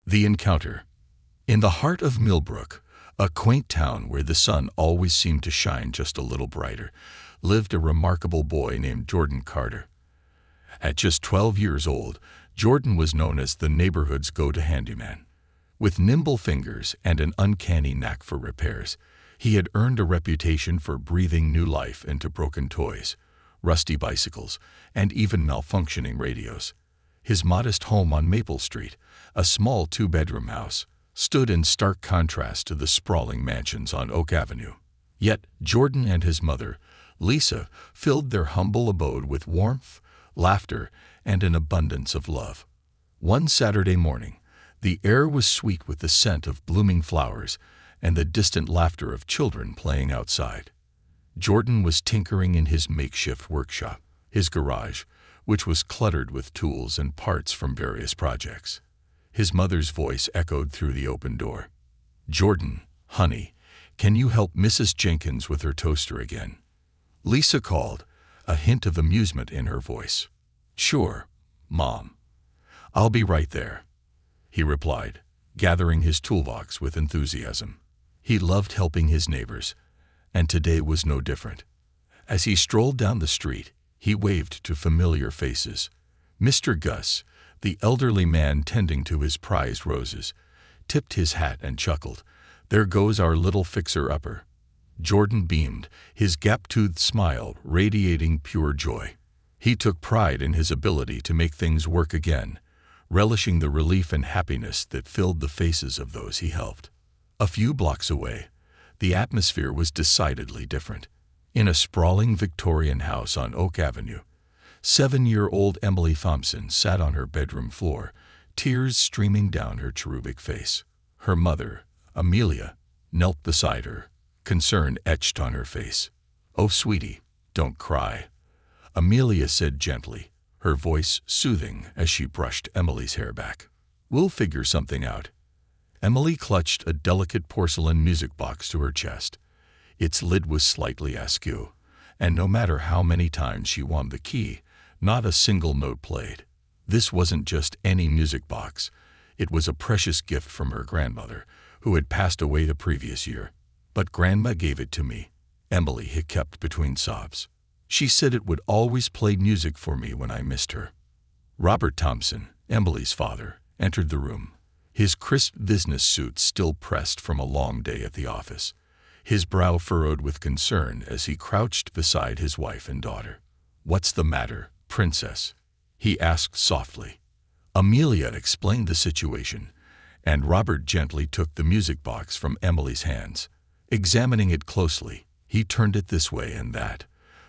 The Encounter. In the heart of Millbrook, a quaint town where the sun always seemed to shine just a little brighter, lived a remarkable boy named Jordan Carter. At just 12 years old, Jordan was known as the neighborhood's go-to handyman. With nimble fingers and an uncanny knack for repairs, he had earned a reputation for breathing new life into broken toys, rusty bicycles, and even malfunctioning radios. His modest home on Maple Street, a small two-bedroom house, stood in stark contrast to the sprawling mansions on Oak Avenue. Yet Jordan and his mother, Lisa, filled their humble abode with warmth, laughter, and an abundance of love. One Saturday morning, the air was sweet with the scent of blooming flowers and the distant laughter of children playing outside. Jordan was tinkering in his makeshift workshop, his garage, which was cluttered with tools and parts from various projects. His mother's voice echoed through the open door. "Jordan, honey, can you help Mrs. Jenkins with her toaster again?" Lisa called, a hint of amusement in her voice. "Sure, Mom. I'll be right there," he replied, gathering his toolbox with enthusiasm. He loved helping his neighbors, and today was no different. As he strolled down the street, he waved to familiar faces. Mr. Gus, the elderly man tending to his prized roses, tipped his hat and chuckled. "There goes our little fixer-upper." Jordan beamed, his gap-toothed smile radiating pure joy. He took pride in his ability to make things work again, relishing the relief and happiness that filled the faces of those he helped. A few blocks away, the atmosphere was decidedly different. In a sprawling Victorian house on Oak Avenue, 7-year-old Emily Thompson sat on her bedroom floor, tears streaming down her cherubic face. Her mother, Amelia, knelt beside her, concern etched on her face. "Oh, sweetie, don't cry," Amelia said gently, her voice soothing as she brushed Emily's hair back. "We'll figure something out." Emily clutched a delicate porcelain music box to her chest. Its lid was slightly askew, and no matter how many times she wound the key, not a single note played. This wasn't just any music box. It was a precious gift from her grandmother, who had passed away the previous year. "But Grandma gave it to me," Emily hiccuped between sobs. "She said it would always play music for me when I missed her." Robert Thompson, Emily's father, entered the room, his crisp business suit still pressed from a long day at the office, his brow furrowed with concern as he crouched beside his wife and daughter. "What's the matter, Princess?" he asked softly. Amelia explained the situation, and Robert gently took the music box from Emily's hands. Examining it closely, he turned it this way and that,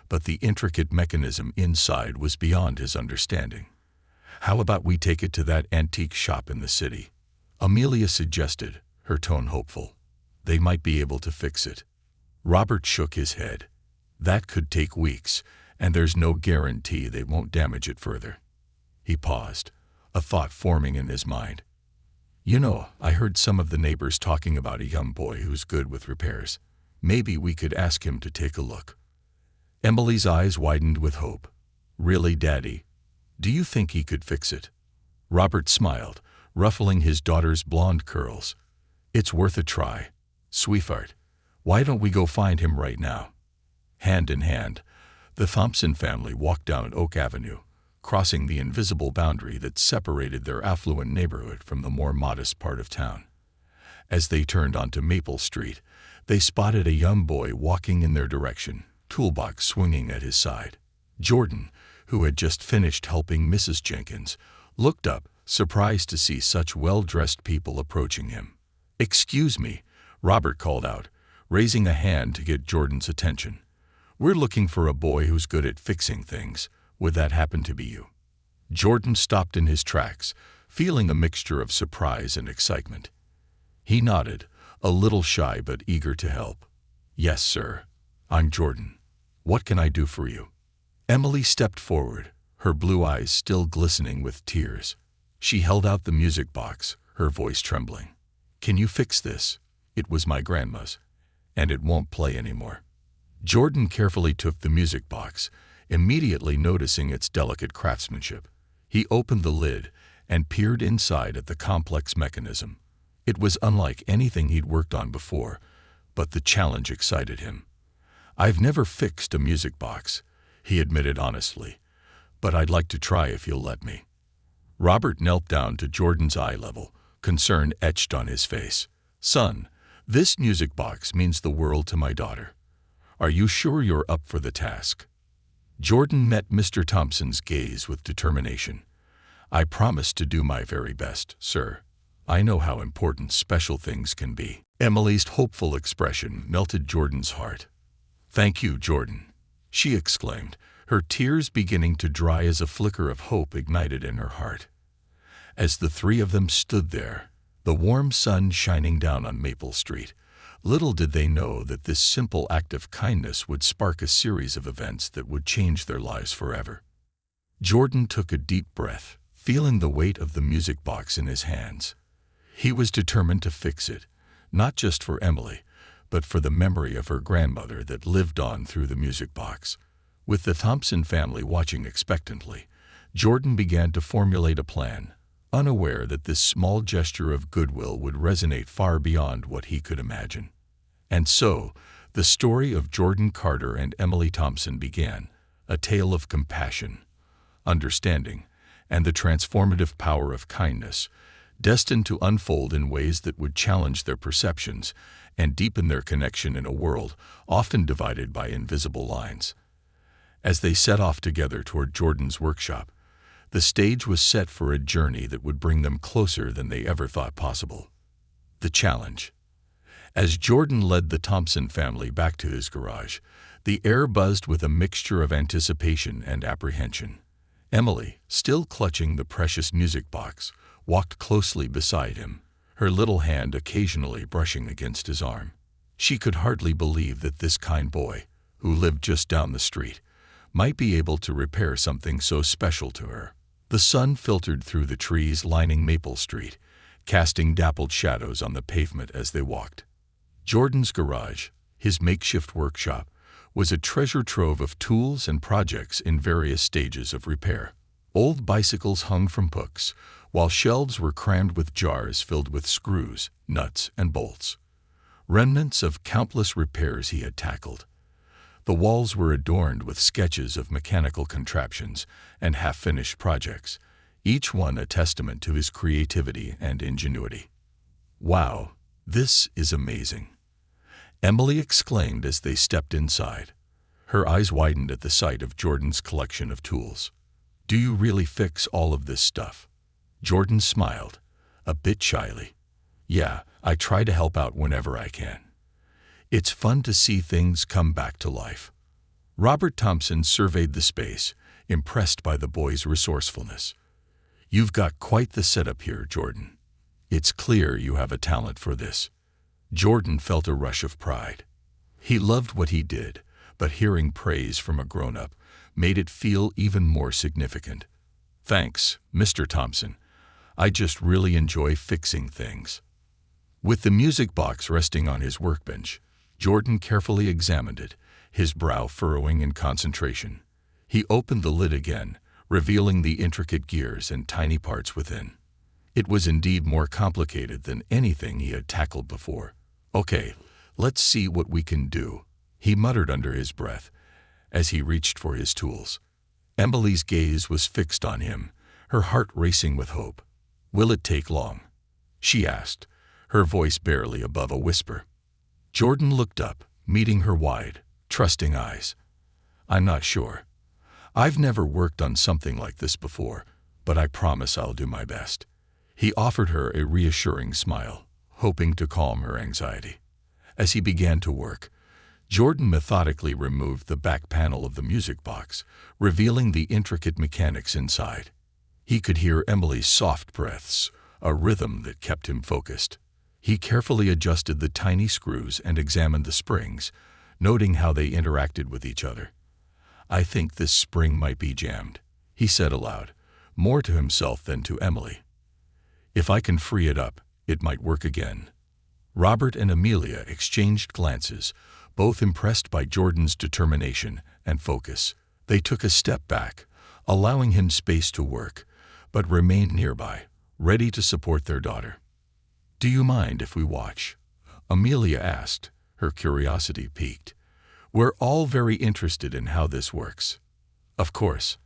but the intricate mechanism inside was beyond his understanding. "How about we take it to that antique shop in the city?" Amelia suggested, her tone hopeful. "They might be able to fix it." Robert shook his head. "That could take weeks, and there's no guarantee they won't damage it further." He paused, a thought forming in his mind. "You know, I heard some of the neighbors talking about a young boy who's good with repairs. Maybe we could ask him to take a look." Emily's eyes widened with hope. "Really, Daddy? Do you think he could fix it?" Robert smiled, ruffling his daughter's blonde curls. "It's worth a try. Sweetheart, why don't we go find him right now?" Hand in hand, the Thompson family walked down Oak Avenue, crossing the invisible boundary that separated their affluent neighborhood from the more modest part of town. As they turned onto Maple Street, they spotted a young boy walking in their direction, toolbox swinging at his side. Jordan, who had just finished helping Mrs. Jenkins, looked up, surprised to see such well-dressed people approaching him. "Excuse me," Robert called out, raising a hand to get Jordan's attention. "We're looking for a boy who's good at fixing things. Would that happen to be you?" Jordan stopped in his tracks, feeling a mixture of surprise and excitement. He nodded, a little shy but eager to help. "Yes, sir. I'm Jordan. What can I do for you?" Emily stepped forward, her blue eyes still glistening with tears. She held out the music box, her voice trembling. "Can you fix this? It was my grandma's, and it won't play anymore." Jordan carefully took the music box, immediately noticing its delicate craftsmanship. He opened the lid, and peered inside at the complex mechanism. It was unlike anything he'd worked on before, but the challenge excited him. "I've never fixed a music box," he admitted honestly, "but I'd like to try if you'll let me." Robert knelt down to Jordan's eye level, concern etched on his face. "Son, this music box means the world to my daughter. Are you sure you're up for the task?" Jordan met Mr. Thompson's gaze with determination. "I promise to do my very best, sir. I know how important special things can be." Emily's hopeful expression melted Jordan's heart. "Thank you, Jordan," she exclaimed, her tears beginning to dry as a flicker of hope ignited in her heart. As the three of them stood there, the warm sun shining down on Maple Street, little did they know that this simple act of kindness would spark a series of events that would change their lives forever. Jordan took a deep breath, feeling the weight of the music box in his hands. He was determined to fix it, not just for Emily, but for the memory of her grandmother that lived on through the music box. With the Thompson family watching expectantly, Jordan began to formulate a plan, unaware that this small gesture of goodwill would resonate far beyond what he could imagine. And so, the story of Jordan Carter and Emily Thompson began, a tale of compassion, understanding, and the transformative power of kindness, destined to unfold in ways that would challenge their perceptions and deepen their connection in a world often divided by invisible lines. As they set off together toward Jordan's workshop, the stage was set for a journey that would bring them closer than they ever thought possible. The challenge. As Jordan led the Thompson family back to his garage, the air buzzed with a mixture of anticipation and apprehension. Emily, still clutching the precious music box, walked closely beside him, her little hand occasionally brushing against his arm. She could hardly believe that this kind boy, who lived just down the street, might be able to repair something so special to her. The sun filtered through the trees lining Maple Street, casting dappled shadows on the pavement as they walked. Jordan's garage, his makeshift workshop, was a treasure trove of tools and projects in various stages of repair. Old bicycles hung from hooks, while shelves were crammed with jars filled with screws, nuts, and bolts, remnants of countless repairs he had tackled. The walls were adorned with sketches of mechanical contraptions and half-finished projects, each one a testament to his creativity and ingenuity. "Wow, this is amazing," Emily exclaimed as they stepped inside. Her eyes widened at the sight of Jordan's collection of tools. "Do you really fix all of this stuff?" Jordan smiled, a bit shyly. "Yeah, I try to help out whenever I can. It's fun to see things come back to life." Robert Thompson surveyed the space, impressed by the boy's resourcefulness. "You've got quite the setup here, Jordan. It's clear you have a talent for this." Jordan felt a rush of pride. He loved what he did, but hearing praise from a grown-up made it feel even more significant. "Thanks, Mr. Thompson. I just really enjoy fixing things." With the music box resting on his workbench, Jordan carefully examined it, his brow furrowing in concentration. He opened the lid again, revealing the intricate gears and tiny parts within. It was indeed more complicated than anything he had tackled before. "Okay, let's see what we can do," he muttered under his breath as he reached for his tools. Emily's gaze was fixed on him, her heart racing with hope. "Will it take long?" she asked, her voice barely above a whisper. Jordan looked up, meeting her wide, trusting eyes. "I'm not sure. I've never worked on something like this before, but I promise I'll do my best." He offered her a reassuring smile, hoping to calm her anxiety. As he began to work, Jordan methodically removed the back panel of the music box, revealing the intricate mechanics inside. He could hear Emily's soft breaths, a rhythm that kept him focused. He carefully adjusted the tiny screws and examined the springs, noting how they interacted with each other. "I think this spring might be jammed," he said aloud, more to himself than to Emily. "If I can free it up, it might work again." Robert and Amelia exchanged glances, both impressed by Jordan's determination and focus. They took a step back, allowing him space to work, but remained nearby, ready to support their daughter. "Do you mind if we watch?" Amelia asked, her curiosity piqued. "We're all very interested in how this works." "Of course.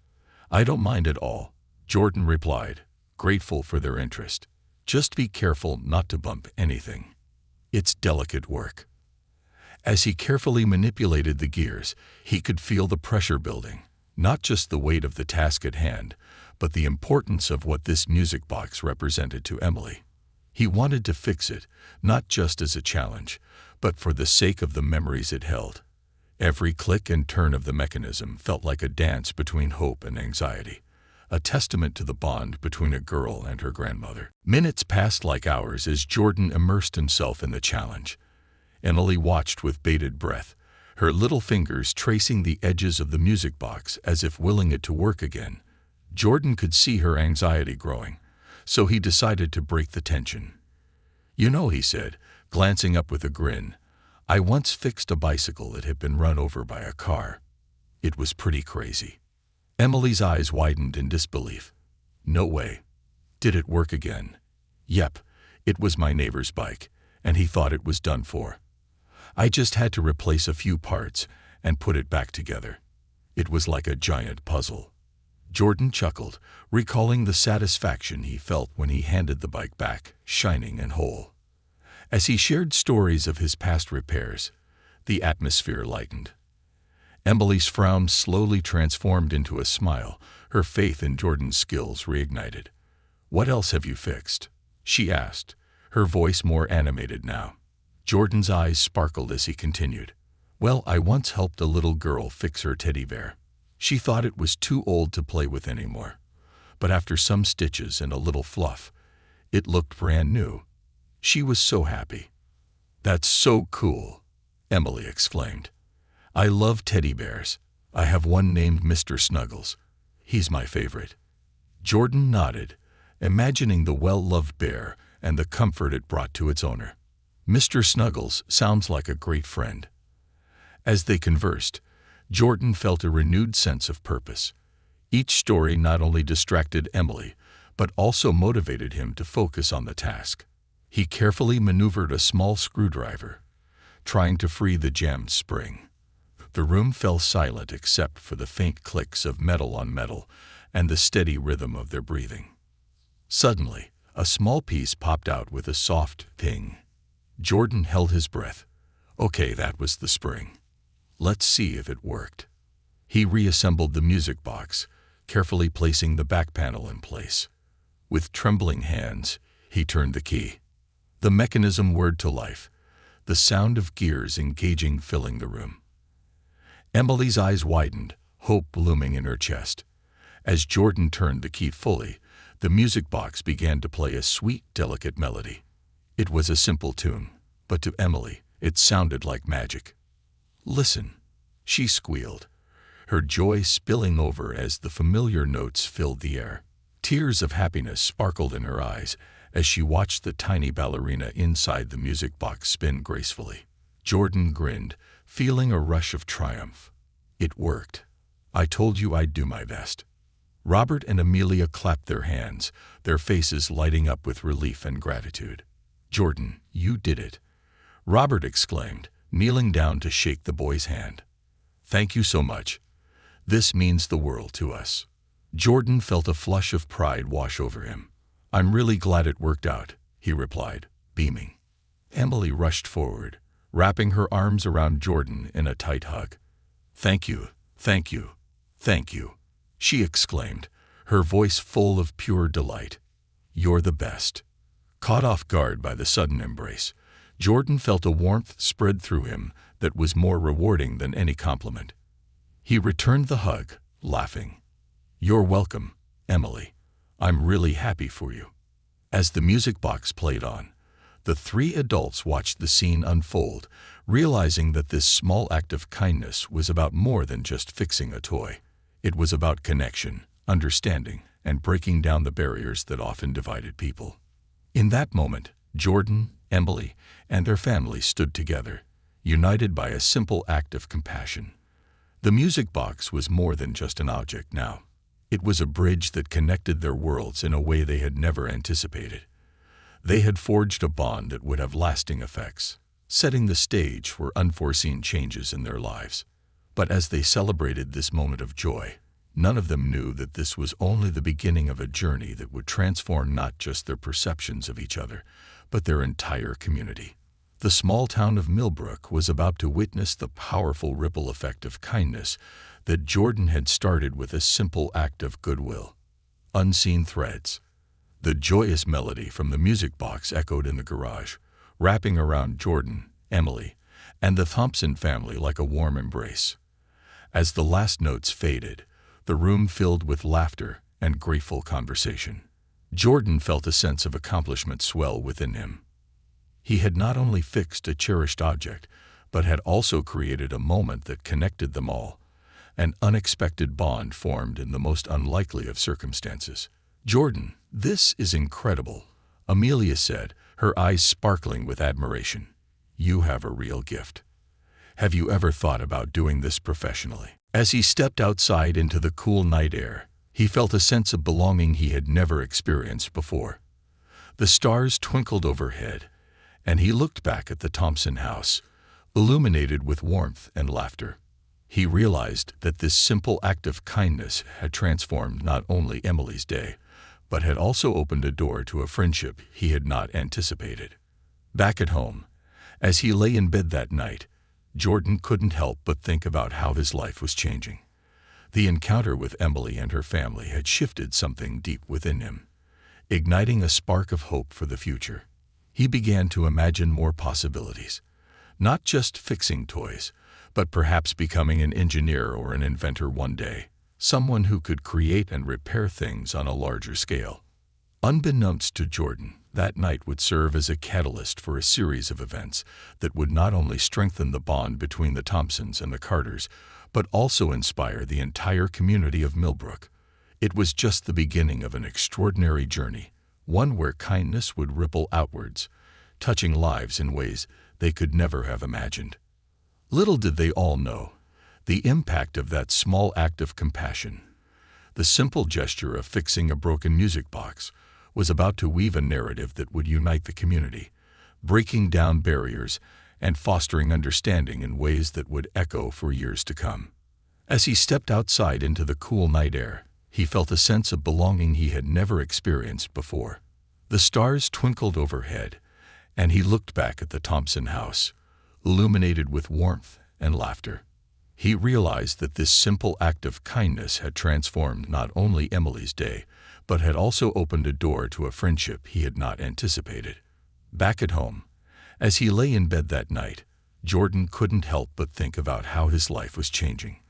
I don't mind at all," Jordan replied, grateful for their interest. "Just be careful not to bump anything. It's delicate work." As he carefully manipulated the gears, he could feel the pressure building, not just the weight of the task at hand, but the importance of what this music box represented to Emily. He wanted to fix it, not just as a challenge, but for the sake of the memories it held. Every click and turn of the mechanism felt like a dance between hope and anxiety, a testament to the bond between a girl and her grandmother. Minutes passed like hours as Jordan immersed himself in the challenge. Emily watched with bated breath, her little fingers tracing the edges of the music box as if willing it to work again. Jordan could see her anxiety growing, so he decided to break the tension. "You know," he said, glancing up with a grin, "I once fixed a bicycle that had been run over by a car. It was pretty crazy." Emily's eyes widened in disbelief. "No way. Did it work again?" "Yep, it was my neighbor's bike, and he thought it was done for. I just had to replace a few parts and put it back together. It was like a giant puzzle." Jordan chuckled, recalling the satisfaction he felt when he handed the bike back, shining and whole. As he shared stories of his past repairs, the atmosphere lightened. Emily's frown slowly transformed into a smile, her faith in Jordan's skills reignited. "What else have you fixed?" she asked, her voice more animated now. Jordan's eyes sparkled as he continued. "Well, I once helped a little girl fix her teddy bear. She thought it was too old to play with anymore. But after some stitches and a little fluff, it looked brand new. She was so happy." "That's so cool," Emily exclaimed. "I love teddy bears. I have one named Mr. Snuggles. He's my favorite." Jordan nodded, imagining the well-loved bear and the comfort it brought to its owner. "Mr. Snuggles sounds like a great friend." As they conversed, Jordan felt a renewed sense of purpose. Each story not only distracted Emily, but also motivated him to focus on the task. He carefully maneuvered a small screwdriver, trying to free the jammed spring. The room fell silent except for the faint clicks of metal on metal and the steady rhythm of their breathing. Suddenly, a small piece popped out with a soft ping. Jordan held his breath. Okay, that was the spring. Let's see if it worked. He reassembled the music box, carefully placing the back panel in place. With trembling hands, he turned the key. The mechanism whirred to life, the sound of gears engaging filling the room. Emily's eyes widened, hope blooming in her chest. As Jordan turned the key fully, the music box began to play a sweet, delicate melody. It was a simple tune, but to Emily, it sounded like magic. "Listen," she squealed, her joy spilling over as the familiar notes filled the air. Tears of happiness sparkled in her eyes as she watched the tiny ballerina inside the music box spin gracefully. Jordan grinned, feeling a rush of triumph. It worked. I told you I'd do my best. Robert and Amelia clapped their hands, their faces lighting up with relief and gratitude. "Jordan, you did it," Robert exclaimed, kneeling down to shake the boy's hand. "Thank you so much. This means the world to us." Jordan felt a flush of pride wash over him. "I'm really glad it worked out," he replied, beaming. Emily rushed forward, wrapping her arms around Jordan in a tight hug. "Thank you, thank you, thank you," she exclaimed, her voice full of pure delight. "You're the best." Caught off guard by the sudden embrace, Jordan felt a warmth spread through him that was more rewarding than any compliment. He returned the hug, laughing. "You're welcome, Emily. I'm really happy for you." As the music box played on, the three adults watched the scene unfold, realizing that this small act of kindness was about more than just fixing a toy. It was about connection, understanding, and breaking down the barriers that often divided people. In that moment, Jordan, Emily, and their family stood together, united by a simple act of compassion. The music box was more than just an object now. It was a bridge that connected their worlds in a way they had never anticipated. They had forged a bond that would have lasting effects, setting the stage for unforeseen changes in their lives. But as they celebrated this moment of joy, none of them knew that this was only the beginning of a journey that would transform not just their perceptions of each other, but their entire community. The small town of Millbrook was about to witness the powerful ripple effect of kindness that Jordan had started with a simple act of goodwill. Unseen threads. The joyous melody from the music box echoed in the garage, wrapping around Jordan, Emily, and the Thompson family like a warm embrace. As the last notes faded, the room filled with laughter and grateful conversation. Jordan felt a sense of accomplishment swell within him. He had not only fixed a cherished object, but had also created a moment that connected them all. An unexpected bond formed in the most unlikely of circumstances. "Jordan, this is incredible," Amelia said, her eyes sparkling with admiration. "You have a real gift. Have you ever thought about doing this professionally?" As he stepped outside into the cool night air, he felt a sense of belonging he had never experienced before. The stars twinkled overhead, and he looked back at the Thompson house, illuminated with warmth and laughter. He realized that this simple act of kindness had transformed not only Emily's day, but had also opened a door to a friendship he had not anticipated. Back at home, as he lay in bed that night, Jordan couldn't help but think about how his life was changing. The encounter with Emily and her family had shifted something deep within him, igniting a spark of hope for the future. He began to imagine more possibilities, not just fixing toys, but perhaps becoming an engineer or an inventor one day, someone who could create and repair things on a larger scale. Unbeknownst to Jordan, that night would serve as a catalyst for a series of events that would not only strengthen the bond between the Thompsons and the Carters, but also inspire the entire community of Millbrook. It was just the beginning of an extraordinary journey, one where kindness would ripple outwards, touching lives in ways they could never have imagined. Little did they all know the impact of that small act of compassion. The simple gesture of fixing a broken music box was about to weave a narrative that would unite the community, breaking down barriers and fostering understanding in ways that would echo for years to come. As he stepped outside into the cool night air, he felt a sense of belonging he had never experienced before. The stars twinkled overhead, and he looked back at the Thompson house, illuminated with warmth and laughter. He realized that this simple act of kindness had transformed not only Emily's day, but had also opened a door to a friendship he had not anticipated. Back at home, as he lay in bed that night, Jordan couldn't help but think about how his life was changing.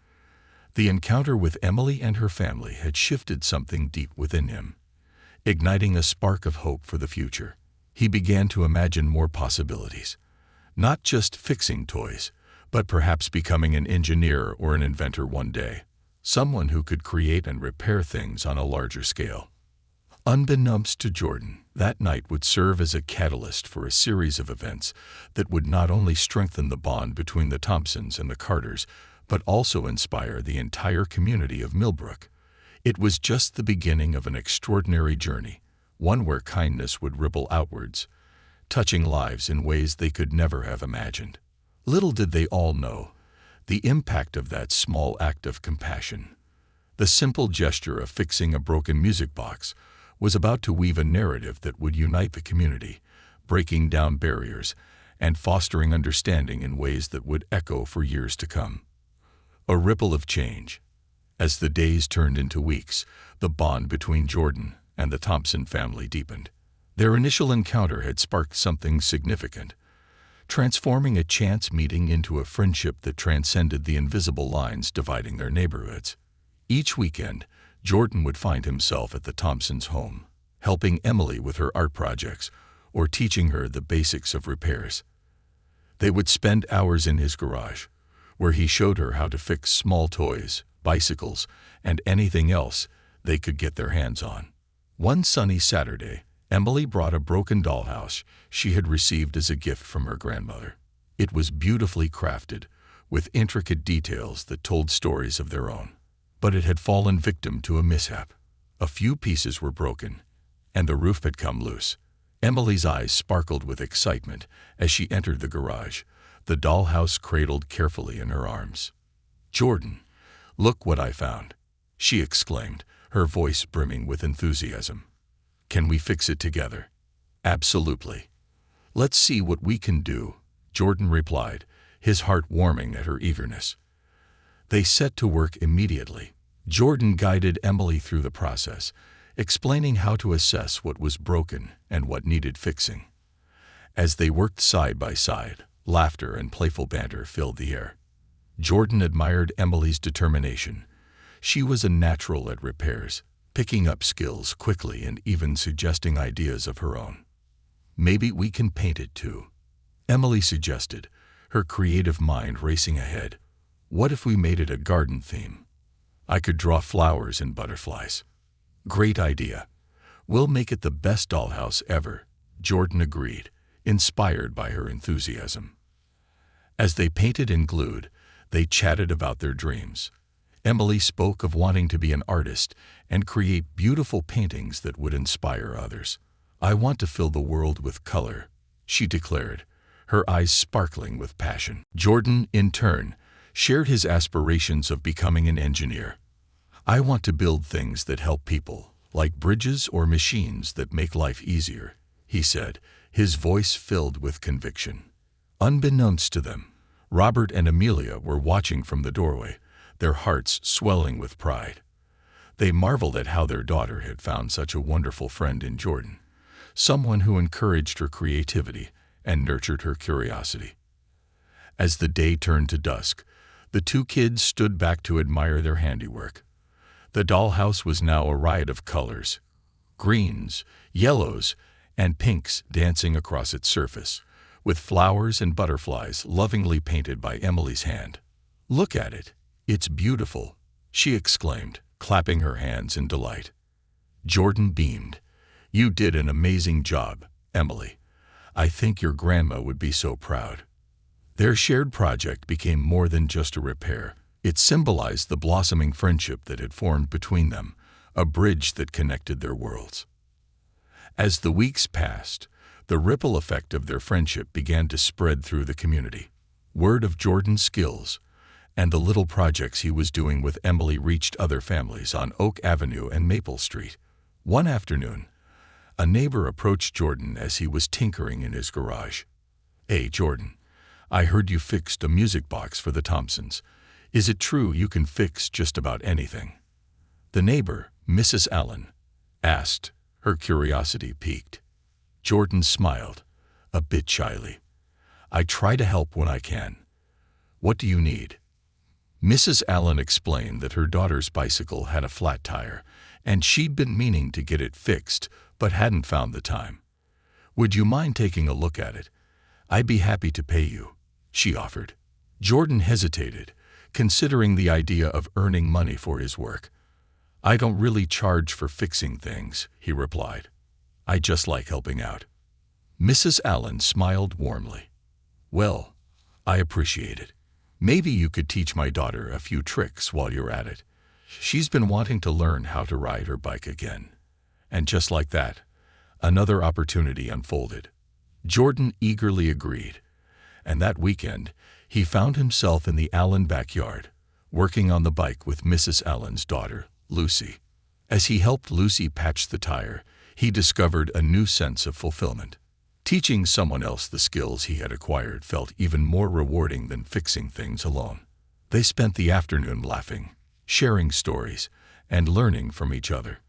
The encounter with Emily and her family had shifted something deep within him, igniting a spark of hope for the future. He began to imagine more possibilities, not just fixing toys, but perhaps becoming an engineer or an inventor one day, someone who could create and repair things on a larger scale. Unbeknownst to Jordan, that night would serve as a catalyst for a series of events that would not only strengthen the bond between the Thompsons and the Carters, but also inspire the entire community of Millbrook. It was just the beginning of an extraordinary journey, one where kindness would ripple outwards, touching lives in ways they could never have imagined. Little did they all know the impact of that small act of compassion. The simple gesture of fixing a broken music box was about to weave a narrative that would unite the community, breaking down barriers and fostering understanding in ways that would echo for years to come. A ripple of change. As the days turned into weeks, the bond between Jordan and the Thompson family deepened. Their initial encounter had sparked something significant, transforming a chance meeting into a friendship that transcended the invisible lines dividing their neighborhoods. Each weekend, Jordan would find himself at the Thompsons' home, helping Emily with her art projects or teaching her the basics of repairs. They would spend hours in his garage, where he showed her how to fix small toys, bicycles, and anything else they could get their hands on. One sunny Saturday, Emily brought a broken dollhouse she had received as a gift from her grandmother. It was beautifully crafted, with intricate details that told stories of their own. but it had fallen victim to a mishap. A few pieces were broken, and the roof had come loose. Emily's eyes sparkled with excitement as she entered the garage, the dollhouse cradled carefully in her arms. "Jordan, look what I found," she exclaimed, her voice brimming with enthusiasm. "Can we fix it together?" "Absolutely. Let's see what we can do," Jordan replied, his heart warming at her eagerness. They set to work immediately. Jordan guided Emily through the process, explaining how to assess what was broken and what needed fixing. As they worked side by side, laughter and playful banter filled the air. Jordan admired Emily's determination. She was a natural at repairs, picking up skills quickly and even suggesting ideas of her own. "Maybe we can paint it too," Emily suggested, her creative mind racing ahead. "What if we made it a garden theme? I could draw flowers and butterflies." "Great idea. We'll make it the best dollhouse ever," Jordan agreed, inspired by her enthusiasm. As they painted and glued, they chatted about their dreams. Emily spoke of wanting to be an artist and create beautiful paintings that would inspire others. "I want to fill the world with color," she declared, her eyes sparkling with passion. Jordan, in turn, shared his aspirations of becoming an engineer. "I want to build things that help people, like bridges or machines that make life easier," he said, his voice filled with conviction. Unbeknownst to them, Robert and Amelia were watching from the doorway, their hearts swelling with pride. They marveled at how their daughter had found such a wonderful friend in Jordan, someone who encouraged her creativity and nurtured her curiosity. As the day turned to dusk, the two kids stood back to admire their handiwork. The dollhouse was now a riot of colors, greens, yellows, and pinks dancing across its surface, with flowers and butterflies lovingly painted by Emily's hand. "Look at it. It's beautiful," she exclaimed, clapping her hands in delight. Jordan beamed. "You did an amazing job, Emily. I think your grandma would be so proud." Their shared project became more than just a repair. It symbolized the blossoming friendship that had formed between them, a bridge that connected their worlds. As the weeks passed, the ripple effect of their friendship began to spread through the community. Word of Jordan's skills and the little projects he was doing with Emily reached other families on Oak Avenue and Maple Street. One afternoon, a neighbor approached Jordan as he was tinkering in his garage. "Hey, Jordan, I heard you fixed a music box for the Thompsons. Is it true you can fix just about anything?" The neighbor, Mrs. Allen, asked, her curiosity piqued. Jordan smiled, a bit shyly. "I try to help when I can. What do you need?" Mrs. Allen explained that her daughter's bicycle had a flat tire, and she'd been meaning to get it fixed, but hadn't found the time. "Would you mind taking a look at it? I'd be happy to pay you," she offered. Jordan hesitated, considering the idea of earning money for his work. "I don't really charge for fixing things," he replied. "I just like helping out." Mrs. Allen smiled warmly. "Well, I appreciate it. Maybe you could teach my daughter a few tricks while you're at it. She's been wanting to learn how to ride her bike again." And just like that, another opportunity unfolded. Jordan eagerly agreed, and that weekend, he found himself in the Allen backyard, working on the bike with Mrs. Allen's daughter, Lucy. As he helped Lucy patch the tire, he discovered a new sense of fulfillment. Teaching someone else the skills he had acquired felt even more rewarding than fixing things alone. They spent the afternoon laughing, sharing stories, and learning from each other.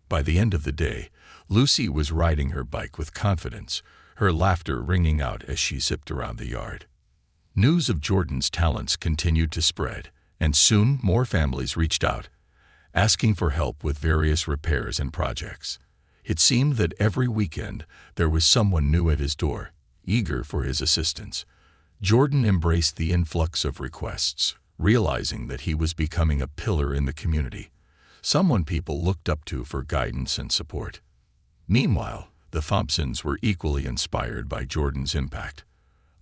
By the end of the day, Lucy was riding her bike with confidence, her laughter ringing out as she zipped around the yard. News of Jordan's talents continued to spread, and soon more families reached out, asking for help with various repairs and projects. It seemed that every weekend there was someone new at his door, eager for his assistance. Jordan embraced the influx of requests, realizing that he was becoming a pillar in the community, someone people looked up to for guidance and support. Meanwhile, the Thompsons were equally inspired by Jordan's impact.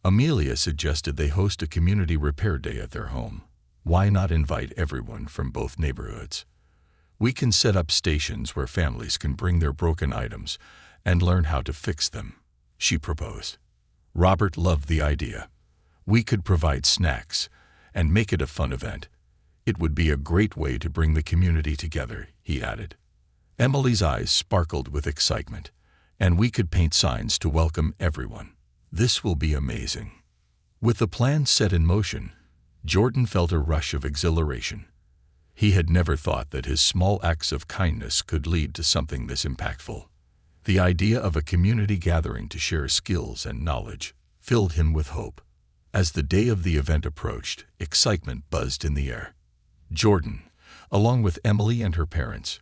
Amelia suggested they host a community repair day at their home. Why not invite everyone from both neighborhoods? We can set up stations where families can bring their broken items and learn how to fix them, she proposed. Robert loved the idea. We could provide snacks and make it a fun event. It would be a great way to bring the community together, he added. Emily's eyes sparkled with excitement, and we could paint signs to welcome everyone. This will be amazing. With the plan set in motion, Jordan felt a rush of exhilaration. He had never thought that his small acts of kindness could lead to something this impactful. The idea of a community gathering to share skills and knowledge filled him with hope. As the day of the event approached, excitement buzzed in the air. Jordan, along with Emily and her parents,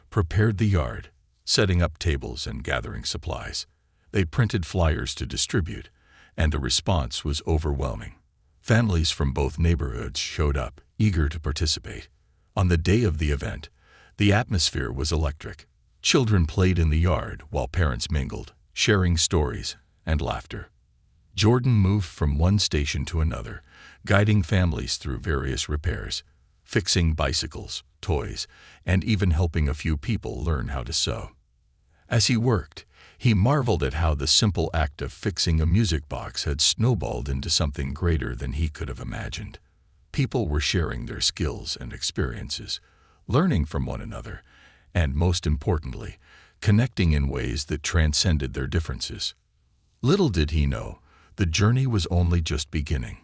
prepared the yard, setting up tables and gathering supplies. They printed flyers to distribute, and the response was overwhelming. Families from both neighborhoods showed up, eager to participate. On the day of the event, the atmosphere was electric. Children played in the yard while parents mingled, sharing stories and laughter. Jordan moved from one station to another, guiding families through various repairs, fixing bicycles, toys, and even helping a few people learn how to sew. As he worked, he marveled at how the simple act of fixing a music box had snowballed into something greater than he could have imagined. People were sharing their skills and experiences, learning from one another, and most importantly, connecting in ways that transcended their differences. Little did he know, the journey was only just beginning.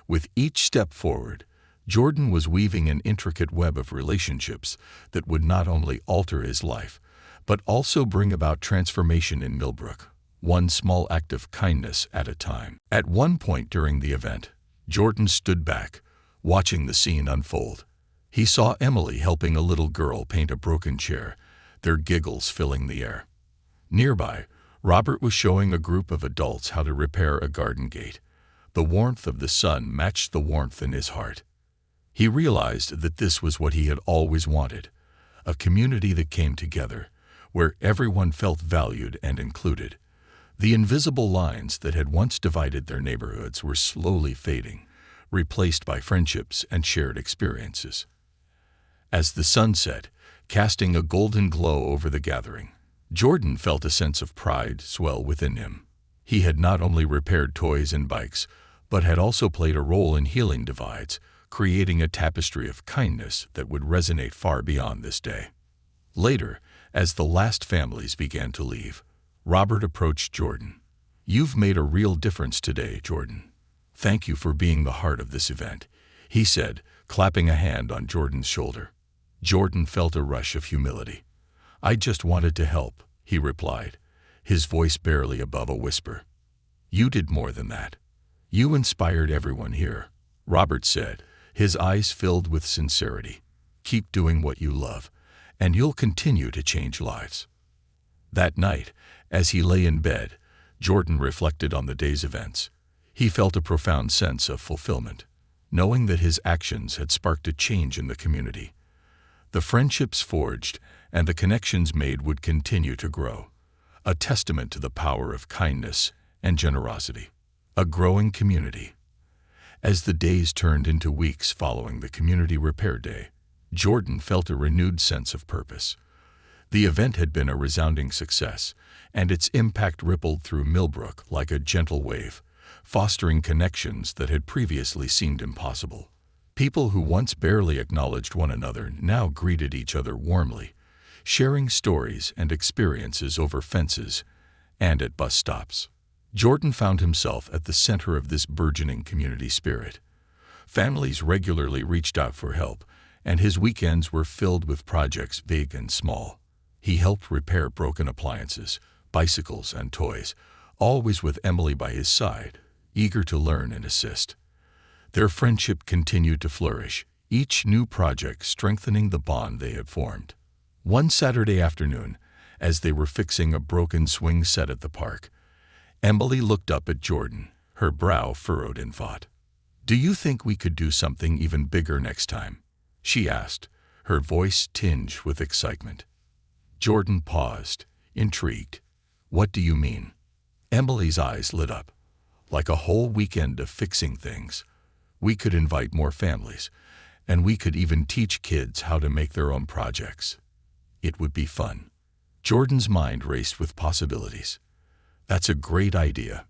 With each step forward, Jordan was weaving an intricate web of relationships that would not only alter his life, but also bring about transformation in Millbrook, one small act of kindness at a time. At one point during the event, Jordan stood back, watching the scene unfold. He saw Emily helping a little girl paint a broken chair, their giggles filling the air. Nearby, Robert was showing a group of adults how to repair a garden gate. The warmth of the sun matched the warmth in his heart. He realized that this was what he had always wanted, a community that came together, where everyone felt valued and included. The invisible lines that had once divided their neighborhoods were slowly fading, replaced by friendships and shared experiences. As the sun set, casting a golden glow over the gathering, Jordan felt a sense of pride swell within him. He had not only repaired toys and bikes, but had also played a role in healing divides, creating a tapestry of kindness that would resonate far beyond this day. Later, as the last families began to leave, Robert approached Jordan. "You've made a real difference today, Jordan. Thank you for being the heart of this event," he said, clapping a hand on Jordan's shoulder. Jordan felt a rush of humility. "I just wanted to help," he replied, his voice barely above a whisper. "You did more than that. You inspired everyone here," Robert said, his eyes filled with sincerity. "Keep doing what you love, and you'll continue to change lives." That night, as he lay in bed, Jordan reflected on the day's events. He felt a profound sense of fulfillment, knowing that his actions had sparked a change in the community. The friendships forged and the connections made would continue to grow, a testament to the power of kindness and generosity. A growing community. As the days turned into weeks following the community repair day, Jordan felt a renewed sense of purpose. The event had been a resounding success, and its impact rippled through Millbrook like a gentle wave, fostering connections that had previously seemed impossible. People who once barely acknowledged one another now greeted each other warmly, sharing stories and experiences over fences and at bus stops. Jordan found himself at the center of this burgeoning community spirit. Families regularly reached out for help, and his weekends were filled with projects big and small. He helped repair broken appliances, bicycles, and toys, always with Emily by his side, eager to learn and assist. Their friendship continued to flourish, each new project strengthening the bond they had formed. One Saturday afternoon, as they were fixing a broken swing set at the park, Emily looked up at Jordan, her brow furrowed in thought. "Do you think we could do something even bigger next time?" she asked, her voice tinged with excitement. Jordan paused, intrigued. "What do you mean?" Emily's eyes lit up. "Like a whole weekend of fixing things. We could invite more families, And we could even teach kids how to make their own projects. It would be fun. Jordan's mind raced with possibilities. That's a great idea.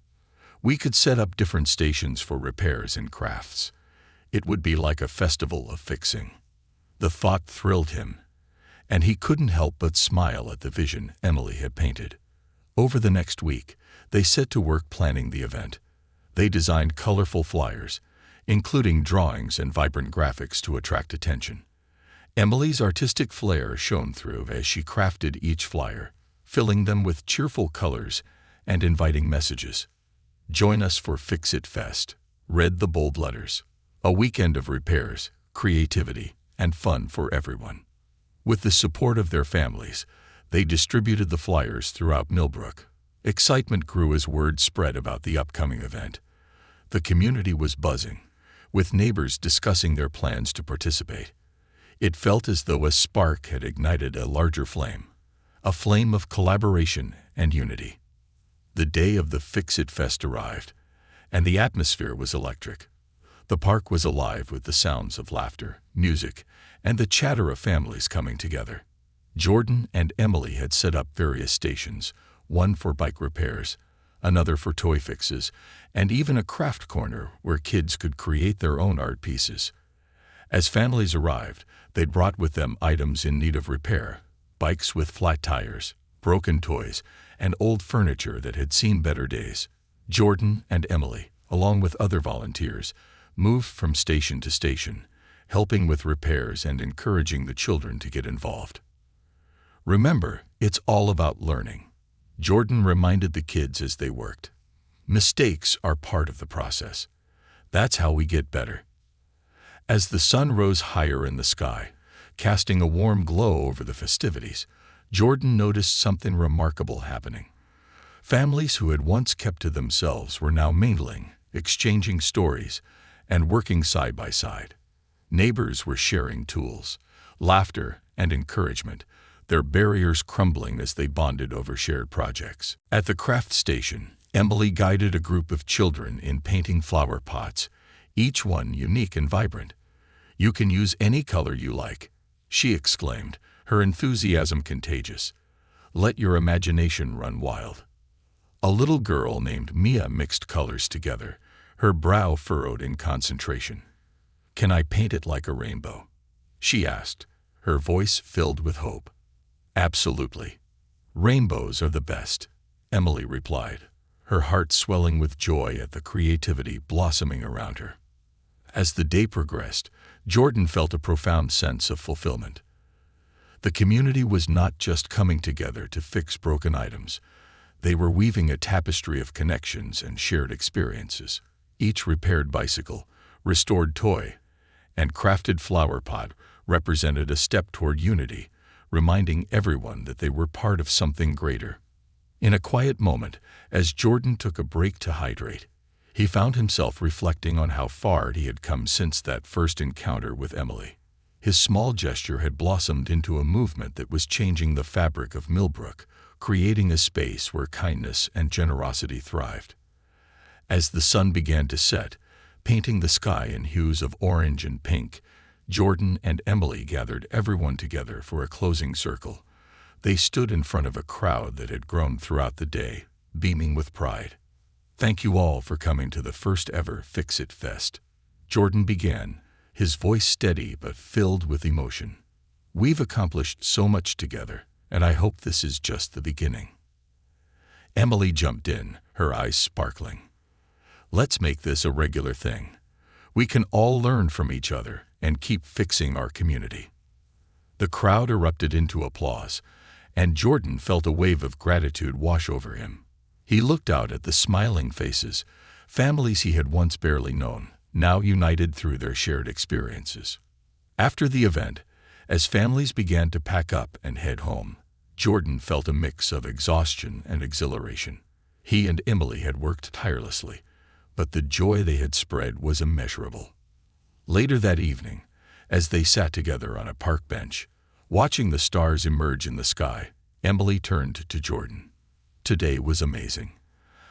We could set up different stations for repairs and crafts. It would be like a festival of fixing. The thought thrilled him, and he couldn't help but smile at the vision Emily had painted. Over the next week, they set to work planning the event. They designed colorful flyers, including drawings and vibrant graphics to attract attention. Emily's artistic flair shone through as she crafted each flyer, filling them with cheerful colors and inviting messages. "Join us for Fix It Fest," read the bold letters. A weekend of repairs, creativity, and fun for everyone. With the support of their families, they distributed the flyers throughout Millbrook. Excitement grew as word spread about the upcoming event. The community was buzzing, with neighbors discussing their plans to participate. It felt as though a spark had ignited a larger flame, a flame of collaboration and unity. The day of the Fix It Fest arrived, and the atmosphere was electric. The park was alive with the sounds of laughter, music, and the chatter of families coming together. Jordan and Emily had set up various stations, one for bike repairs, another for toy fixes, and even a craft corner where kids could create their own art pieces. As families arrived, they brought with them items in need of repair, bikes with flat tires, broken toys, and old furniture that had seen better days. Jordan and Emily, along with other volunteers, moved from station to station, helping with repairs and encouraging the children to get involved. "Remember, it's all about learning," Jordan reminded the kids as they worked. "Mistakes are part of the process. That's how we get better." As the sun rose higher in the sky, casting a warm glow over the festivities, Jordan noticed something remarkable happening. Families who had once kept to themselves were now mingling, exchanging stories, and working side by side. Neighbors were sharing tools, laughter, and encouragement, their barriers crumbling as they bonded over shared projects. At the craft station, Emily guided a group of children in painting flower pots, each one unique and vibrant. "You can use any color you like," she exclaimed, her enthusiasm contagious. "Let your imagination run wild." A little girl named Mia mixed colors together, her brow furrowed in concentration. "Can I paint it like a rainbow?" she asked, her voice filled with hope. "Absolutely. Rainbows are the best," Emily replied, her heart swelling with joy at the creativity blossoming around her. As the day progressed, Jordan felt a profound sense of fulfillment. The community was not just coming together to fix broken items. They were weaving a tapestry of connections and shared experiences. Each repaired bicycle, restored toy, and crafted flower pot represented a step toward unity, reminding everyone that they were part of something greater. In a quiet moment, as Jordan took a break to hydrate, he found himself reflecting on how far he had come since that first encounter with Emily. His small gesture had blossomed into a movement that was changing the fabric of Millbrook, creating a space where kindness and generosity thrived. As the sun began to set, painting the sky in hues of orange and pink, Jordan and Emily gathered everyone together for a closing circle. They stood in front of a crowd that had grown throughout the day, beaming with pride. "Thank you all for coming to the first ever Fix It Fest," Jordan began, his voice steady but filled with emotion. "We've accomplished so much together, and I hope this is just the beginning." Emily jumped in, her eyes sparkling. "Let's make this a regular thing. We can all learn from each other and keep fixing our community." The crowd erupted into applause, and Jordan felt a wave of gratitude wash over him. He looked out at the smiling faces, families he had once barely known, now united through their shared experiences. After the event, as families began to pack up and head home, Jordan felt a mix of exhaustion and exhilaration. He and Emily had worked tirelessly, but the joy they had spread was immeasurable. Later that evening, as they sat together on a park bench, watching the stars emerge in the sky, Emily turned to Jordan. "Today was amazing.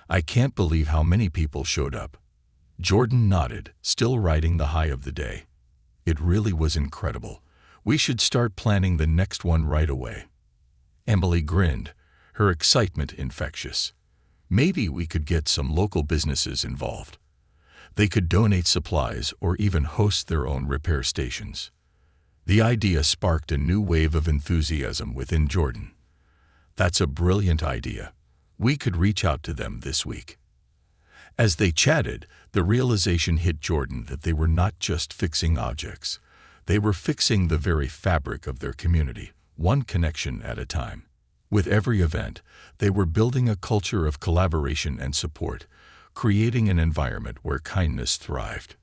I can't believe how many people showed up." Jordan nodded, still riding the high of the day. It really was incredible. We should start planning the next one right away." Emily grinned, her excitement infectious. "Maybe we could get some local businesses involved. They could donate supplies or even host their own repair stations." The idea sparked a new wave of enthusiasm within Jordan. "That's a brilliant idea. We could reach out to them this week." As they chatted, the realization hit Jordan that they were not just fixing objects. They were fixing the very fabric of their community, one connection at a time. With every event, they were building a culture of collaboration and support, creating an environment where kindness thrived.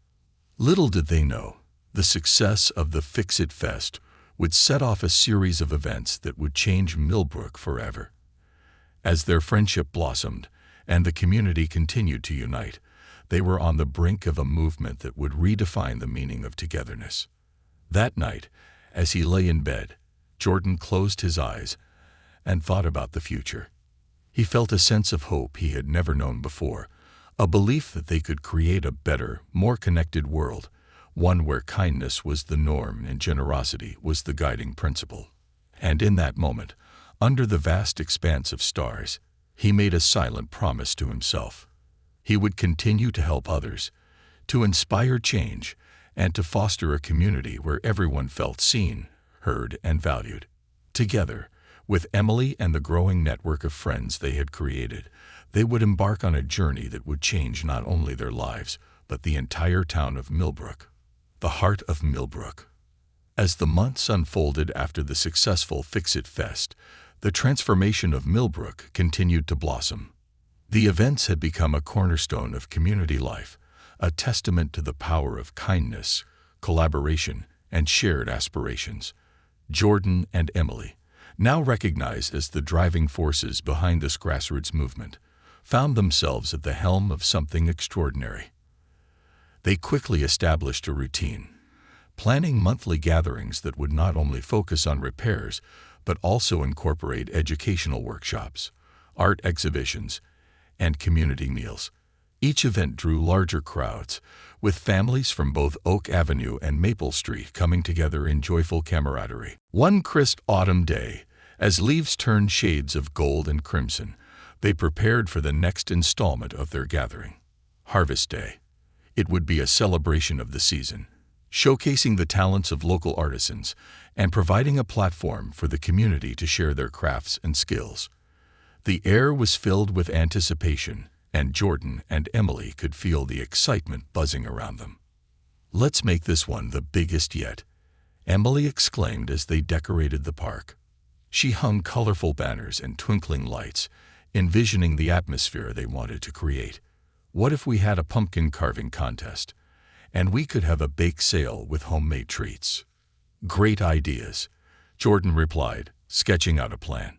Little did they know, the success of the Fix-It Fest would set off a series of events that would change Millbrook forever. As their friendship blossomed and the community continued to unite, they were on the brink of a movement that would redefine the meaning of togetherness. That night, as he lay in bed, Jordan closed his eyes and thought about the future. He felt a sense of hope he had never known before, a belief that they could create a better, more connected world, one where kindness was the norm and generosity was the guiding principle. And in that moment, under the vast expanse of stars, he made a silent promise to himself. He would continue to help others, to inspire change, and to foster a community where everyone felt seen, heard, and valued. Together, with Emily and the growing network of friends they had created, they would embark on a journey that would change not only their lives, but the entire town of Millbrook, the heart of Millbrook. As the months unfolded after the successful Fix-It Fest, the transformation of Millbrook continued to blossom. The events had become a cornerstone of community life, a testament to the power of kindness, collaboration, and shared aspirations. Jordan and Emily, now recognized as the driving forces behind this grassroots movement, found themselves at the helm of something extraordinary. They quickly established a routine, planning monthly gatherings that would not only focus on repairs, but also incorporate educational workshops, art exhibitions, and community meals. Each event drew larger crowds, with families from both Oak Avenue and Maple Street coming together in joyful camaraderie. One crisp autumn day, as leaves turned shades of gold and crimson, they prepared for the next installment of their gathering, Harvest Day. It would be a celebration of the season, showcasing the talents of local artisans and providing a platform for the community to share their crafts and skills. The air was filled with anticipation, and Jordan and Emily could feel the excitement buzzing around them. "Let's make this one the biggest yet," Emily exclaimed as they decorated the park. She hung colorful banners and twinkling lights, envisioning the atmosphere they wanted to create. "What if we had a pumpkin carving contest? And we could have a bake sale with homemade treats." "Great ideas," Jordan replied, sketching out a plan.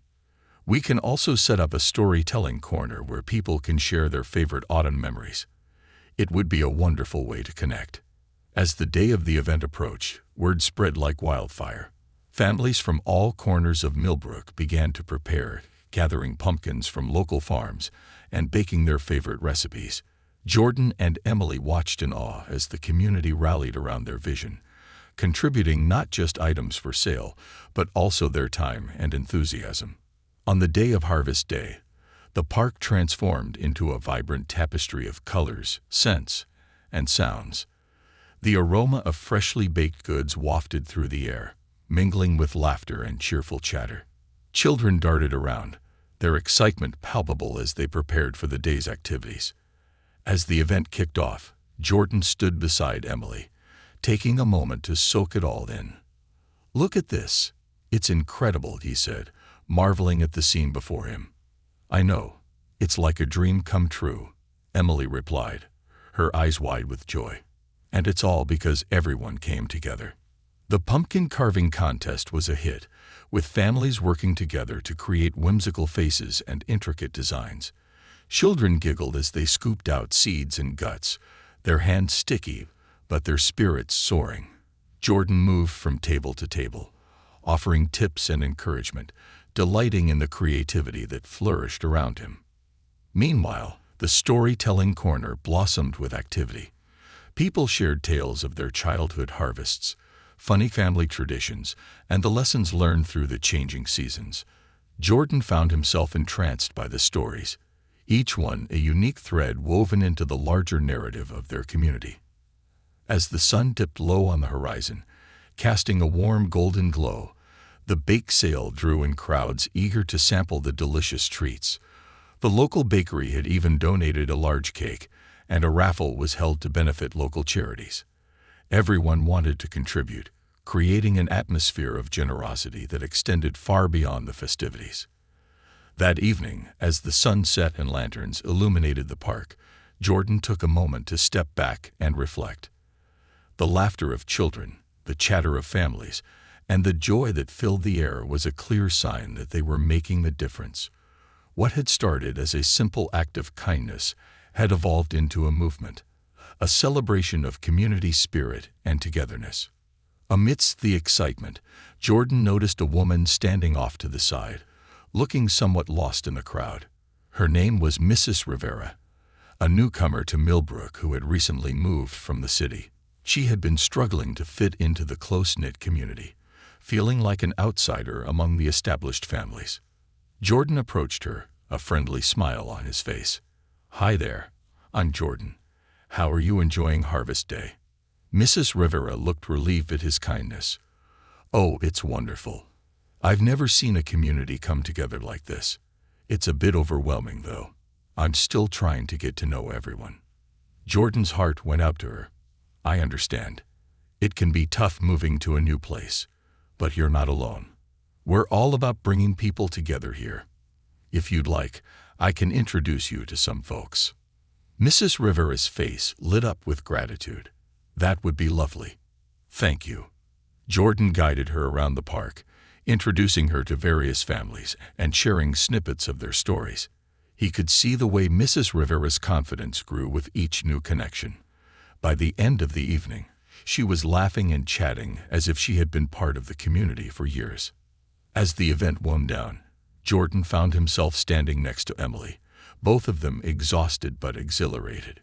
"We can also set up a storytelling corner where people can share their favorite autumn memories. It would be a wonderful way to connect." As the day of the event approached, word spread like wildfire. Families from all corners of Millbrook began to prepare, gathering pumpkins from local farms and baking their favorite recipes. Jordan and Emily watched in awe as the community rallied around their vision, contributing not just items for sale, but also their time and enthusiasm. On the day of Harvest Day, the park transformed into a vibrant tapestry of colors, scents, and sounds. The aroma of freshly baked goods wafted through the air, mingling with laughter and cheerful chatter. Children darted around, their excitement palpable as they prepared for the day's activities. As the event kicked off, Jordan stood beside Emily, taking a moment to soak it all in. "Look at this. It's incredible," he said, marveling at the scene before him. "I know. It's like a dream come true," Emily replied, her eyes wide with joy. "And it's all because everyone came together." The pumpkin carving contest was a hit, with families working together to create whimsical faces and intricate designs. Children giggled as they scooped out seeds and guts, their hands sticky, but their spirits soaring. Jordan moved from table to table, offering tips and encouragement, delighting in the creativity that flourished around him. Meanwhile, the storytelling corner blossomed with activity. People shared tales of their childhood harvests, funny family traditions, and the lessons learned through the changing seasons. Jordan found himself entranced by the stories, each one a unique thread woven into the larger narrative of their community. As the sun dipped low on the horizon, casting a warm golden glow, the bake sale drew in crowds eager to sample the delicious treats. The local bakery had even donated a large cake, and a raffle was held to benefit local charities. Everyone wanted to contribute, creating an atmosphere of generosity that extended far beyond the festivities. That evening, as the sun set and lanterns illuminated the park, Jordan took a moment to step back and reflect. The laughter of children, the chatter of families, and the joy that filled the air was a clear sign that they were making the difference. What had started as a simple act of kindness had evolved into a movement, a celebration of community spirit and togetherness. Amidst the excitement, Jordan noticed a woman standing off to the side, looking somewhat lost in the crowd. Her name was Mrs. Rivera, a newcomer to Millbrook who had recently moved from the city. She had been struggling to fit into the close-knit community, feeling like an outsider among the established families. Jordan approached her, a friendly smile on his face. "Hi there, I'm Jordan. How are you enjoying Harvest Day?" Mrs. Rivera looked relieved at his kindness. "Oh, it's wonderful. I've never seen a community come together like this. It's a bit overwhelming, though. I'm still trying to get to know everyone." Jordan's heart went out to her. "I understand. It can be tough moving to a new place, but you're not alone. We're all about bringing people together here. If you'd like, I can introduce you to some folks." Mrs. Rivera's face lit up with gratitude. "That would be lovely. Thank you." Jordan guided her around the park, introducing her to various families and sharing snippets of their stories. He could see the way Mrs. Rivera's confidence grew with each new connection. By the end of the evening, she was laughing and chatting as if she had been part of the community for years. As the event wound down, Jordan found himself standing next to Emily, both of them exhausted but exhilarated.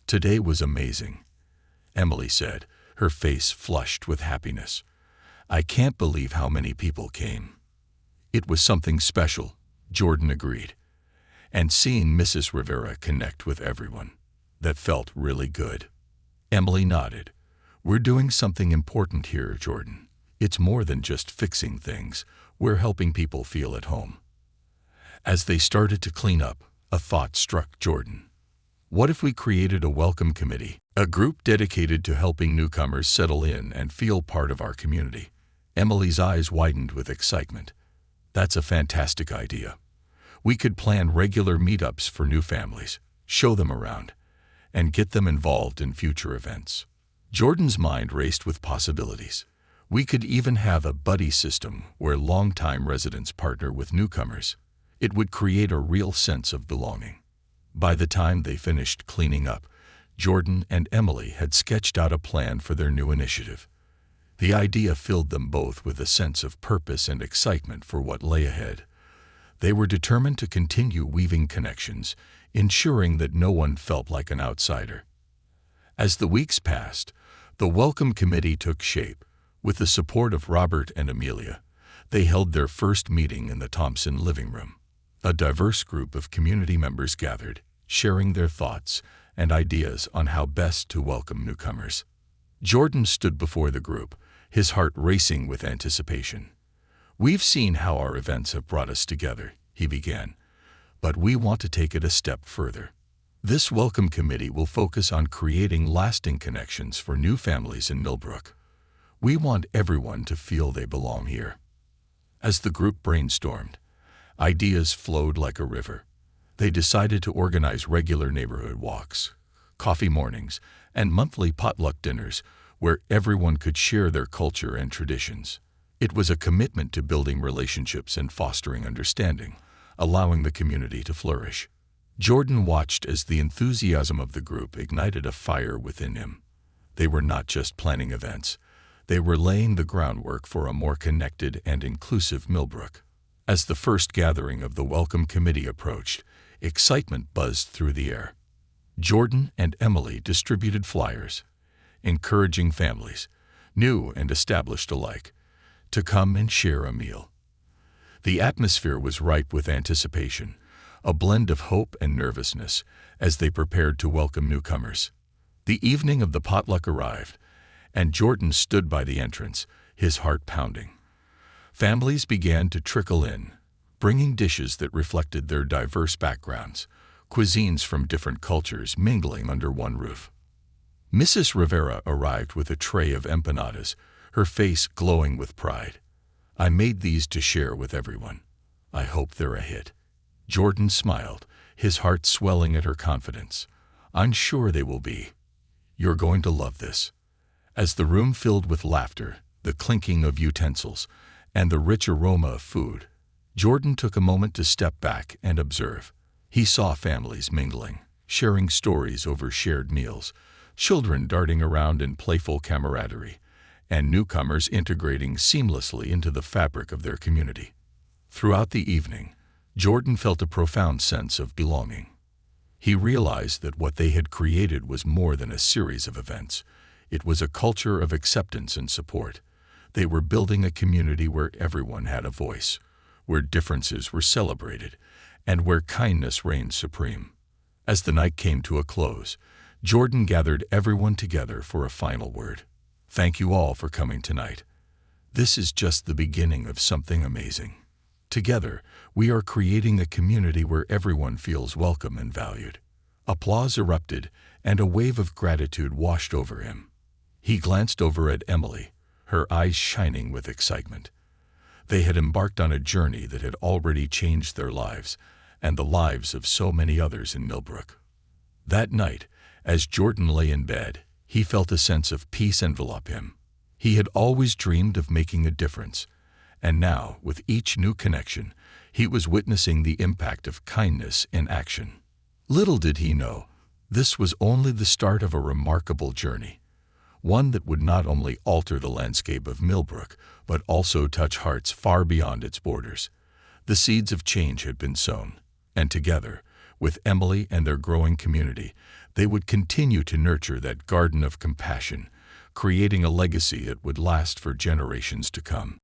"Today was amazing," Emily said, her face flushed with happiness. "I can't believe how many people came." "It was something special," Jordan agreed. "And seeing Mrs. Rivera connect with everyone, that felt really good." Emily nodded. "We're doing something important here, Jordan. It's more than just fixing things. We're helping people feel at home." As they started to clean up, a thought struck Jordan. What if we created a welcome committee, a group dedicated to helping newcomers settle in and feel part of our community? Emily's eyes widened with excitement. "That's a fantastic idea. We could plan regular meetups for new families, show them around, and get them involved in future events." Jordan's mind raced with possibilities. We could even have a buddy system where longtime residents partner with newcomers. It would create a real sense of belonging. By the time they finished cleaning up, Jordan and Emily had sketched out a plan for their new initiative. The idea filled them both with a sense of purpose and excitement for what lay ahead. They were determined to continue weaving connections, ensuring that no one felt like an outsider. As the weeks passed, the Welcome Committee took shape. With the support of Robert and Amelia, they held their first meeting in the Thompson living room. A diverse group of community members gathered, sharing their thoughts and ideas on how best to welcome newcomers. Jordan stood before the group, his heart racing with anticipation. "We've seen how our events have brought us together," he began, "but we want to take it a step further. This Welcome Committee will focus on creating lasting connections for new families in Millbrook. We want everyone to feel they belong here." As the group brainstormed, ideas flowed like a river. They decided to organize regular neighborhood walks, coffee mornings, and monthly potluck dinners where everyone could share their culture and traditions. It was a commitment to building relationships and fostering understanding, allowing the community to flourish. Jordan watched as the enthusiasm of the group ignited a fire within him. They were not just planning events. They were laying the groundwork for a more connected and inclusive Millbrook. As the first gathering of the Welcome Committee approached, excitement buzzed through the air. Jordan and Emily distributed flyers, encouraging families, new and established alike, to come and share a meal. The atmosphere was ripe with anticipation, a blend of hope and nervousness as they prepared to welcome newcomers. The evening of the potluck arrived, and Jordan stood by the entrance, his heart pounding. Families began to trickle in, bringing dishes that reflected their diverse backgrounds, cuisines from different cultures mingling under one roof. Mrs. Rivera arrived with a tray of empanadas, her face glowing with pride. "I made these to share with everyone. I hope they're a hit." Jordan smiled, his heart swelling at her confidence. "I'm sure they will be. You're going to love this." As the room filled with laughter, the clinking of utensils, and the rich aroma of food, Jordan took a moment to step back and observe. He saw families mingling, sharing stories over shared meals, children darting around in playful camaraderie, and newcomers integrating seamlessly into the fabric of their community. Throughout the evening, Jordan felt a profound sense of belonging. He realized that what they had created was more than a series of events. It was a culture of acceptance and support. They were building a community where everyone had a voice, where differences were celebrated, and where kindness reigned supreme. As the night came to a close, Jordan gathered everyone together for a final word. "Thank you all for coming tonight. This is just the beginning of something amazing. Together, we are creating a community where everyone feels welcome and valued." Applause erupted, and a wave of gratitude washed over him. He glanced over at Emily, her eyes shining with excitement. They had embarked on a journey that had already changed their lives, and the lives of so many others in Millbrook. That night, as Jordan lay in bed, he felt a sense of peace envelop him. He had always dreamed of making a difference, and now, with each new connection, he was witnessing the impact of kindness in action. Little did he know, this was only the start of a remarkable journey, one that would not only alter the landscape of Millbrook, but also touch hearts far beyond its borders. The seeds of change had been sown, and together, with Emily and their growing community, they would continue to nurture that garden of compassion, creating a legacy that would last for generations to come.